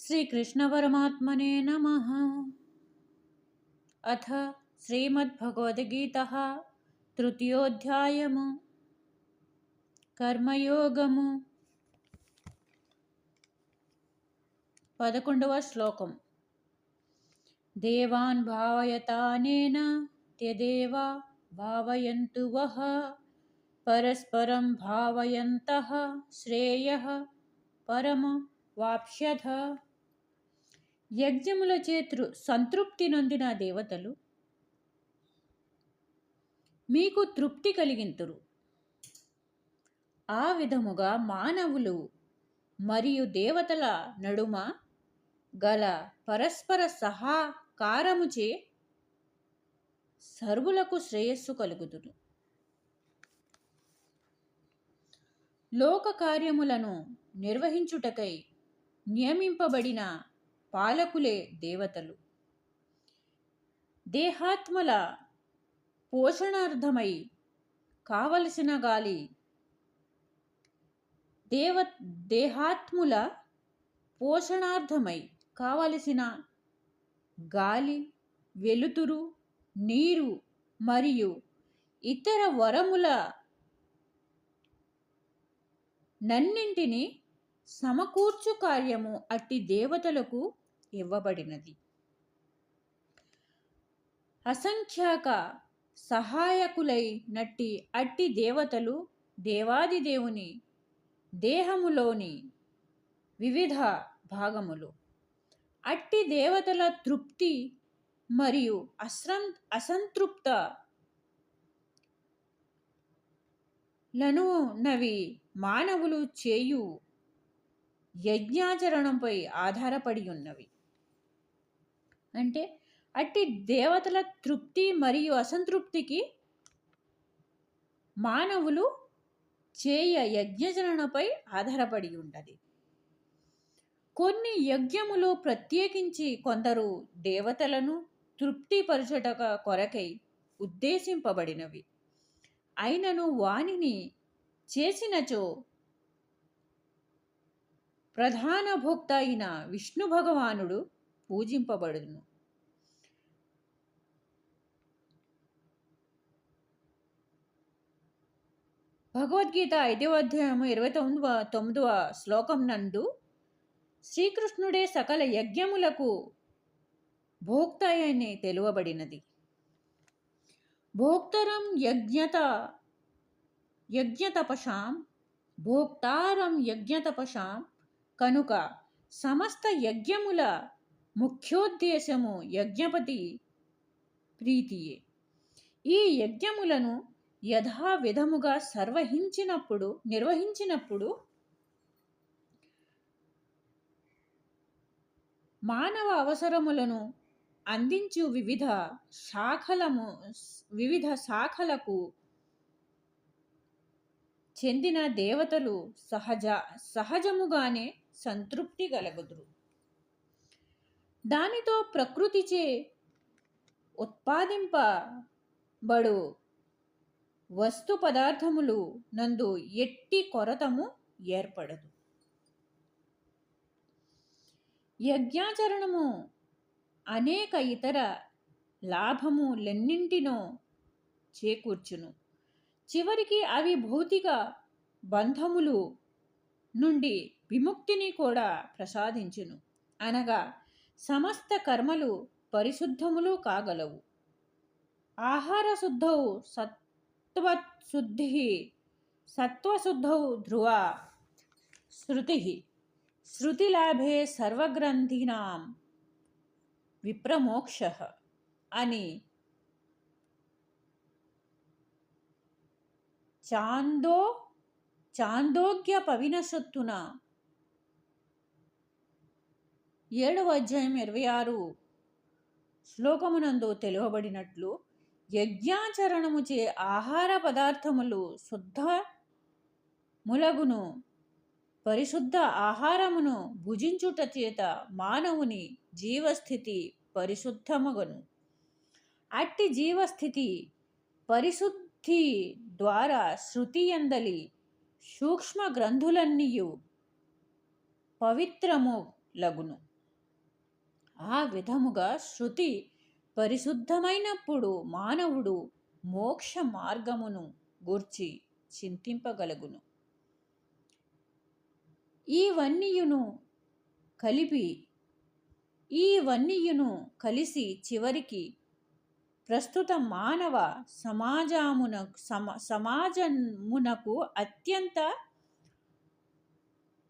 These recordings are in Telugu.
श्रीकृष्णपरमात्मने नमः। अथ श्रीमद्भगवद्गीता तृतीयोऽध्यायः कर्मयोगः। 11వ శ్లోకం। देवान् भावयतानेन त्यदेव भावयन्तु वः परस्परं भावयन्तः श्रेयः పరమవాప్స్యథ। యజ్ఞములచే సంతృప్తి నొందిన దేవతలు మీకు తృప్తి కలిగింతురు. ఆ విధముగా మానవులు మరియు దేవతల నడుమ గల పరస్పర సహకారముచే సర్వులకు శ్రేయస్సు కలుగుదురు. లోక కార్యములను నిర్వహించుటకై నియమింపబడిన పాలకులే దేవతలు. దేహాత్మల పోషణార్థమై కావలసిన గాలి దేహాత్ముల పోషణార్థమై కావలసిన గాలి, వెలుతురు, నీరు మరియు ఇతర వరముల నన్నింటినీ సమకూర్చు కార్యము అట్టి దేవతలకు ఇవ్వబడినది. అసంఖ్యాక సహాయకులై నట్టి అట్టి దేవతలు దేవాదిదేవుని దేహములోని వివిధ భాగములు. అట్టి దేవతల తృప్తి మరియు అసంతృప్త లనునవి మానవులు చేయు యజ్ఞాచరణంపై ఆధారపడి ఉన్నవి. అంటే అట్టి దేవతల తృప్తి మరియు అసంతృప్తికి మానవులు చేయ యజ్ఞాచరణపై ఆధారపడి ఉన్నది. కొన్ని యజ్ఞములు ప్రత్యేకించి కొందరు దేవతలను తృప్తిపరచుట కొరకై ఉద్దేశింపబడినవి. అయినను వానిని చేసినచో ప్రధాన భోక్త అయిన విష్ణు భగవానుడు పూజింపబడును. భగవద్గీత 5వ అధ్యాయము 29వ శ్లోకం నందు శ్రీకృష్ణుడే సకల యజ్ఞములకు భోక్త అని తెలువబడినది. భోక్తరం యజ్ఞతపసాం భోక్తారం యజ్ఞతపసాం కనుక సమస్త యజ్ఞముల ముఖ్యోద్దేశము యజ్ఞపతి ప్రీతియే. ఈ యజ్ఞములను యథావిధముగా నిర్వహించినప్పుడు మానవ అవసరములను అందించు వివిధ శాఖలకు చెందిన దేవతలు సహజముగానే సంతృప్తి కలుగుదురు. దానితో ప్రకృతిచే ఉత్పాదింపబడు వస్తు పదార్థములు నందు ఎట్టి కొరతము ఏర్పడదు. యజ్ఞాచరణము అనేక ఇతర లాభములెన్నింటినో చేకూర్చును. చివరికి అవి భౌతిక బంధములు నుండి విముక్తిని కూడా ప్రసాదించును. అనగా సమస్త కర్మలు పరిశుద్ధములు కాగలవు. ఆహార శుద్ధౌ సత్వశుద్ధౌ ధ్రువ శృతిలాభే సర్వగ్రంథినాం విప్రమోక్షః అని చాందోగ్యోపనిషత్తున 7వ అధ్యాయం 26 శ్లోకమునందు తెలువబడినట్లు యజ్ఞాచరణముచే ఆహార పదార్థములు శుద్ధములగును. పరిశుద్ధ ఆహారమును భుజించుట చేత మానవుని జీవస్థితి పరిశుద్ధమగును. అట్టి జీవస్థితి పరిశుద్ధి ద్వారా శృతియందలి సూక్ష్మ గ్రంథులన్నీయు పవిత్రము లగును. ఆ విధముగా శృతి పరిశుద్ధమైనప్పుడు మానవుడు మోక్ష మార్గమును గూర్చి చింతింపగలుగును. ఇవన్నీయును కలిపి ఇవన్నీయును కలిసి చివరికి ప్రస్తుత మానవ సమాజమునకు అత్యంత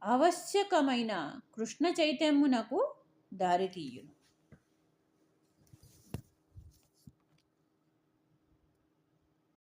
ఆవశ్యకమైన కృష్ణ చైతన్యమునకు దారితీయును.